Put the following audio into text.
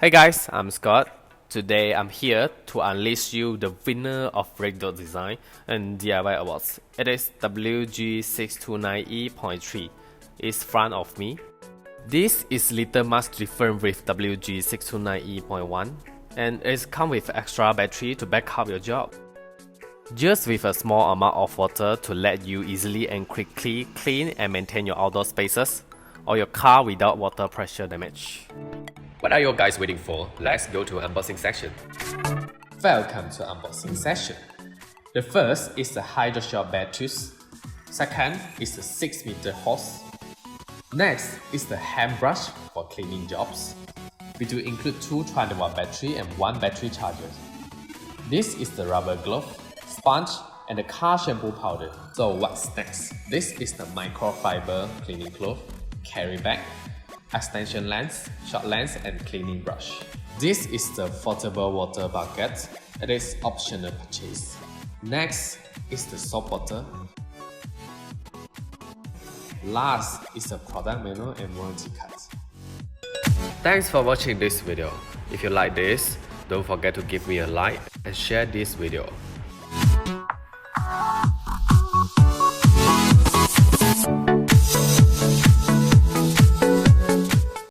Hey guys, I'm Scott. Today I'm here to unleash you the winner of Breakthrough Design and DIY Awards. It is WG629E.3. It's front of me. This is little much different with WG629E.1 and it comes with extra battery to back up your job. Just with a small amount of water to let you easily and quickly clean and maintain your outdoor spaces or your car without water pressure damage. What are you guys waiting for? Let's go to unboxing section. Welcome to unboxing session. The first is the Hydroshot batteries. Second is the 6-meter hose. Next is the hand brush for cleaning jobs. We do include 2 200-watt battery and 1 battery charger. This is the rubber glove, sponge, and the car shampoo powder. So what's next? This is the microfiber cleaning cloth, carry bag, extension lens, short lens, and cleaning brush. This is the portable water bucket. It is optional purchase. Next is the soap bottle. Last is the product manual and warranty card. Thanks for watching this video. If you like this, don't forget to give me a like and share this video.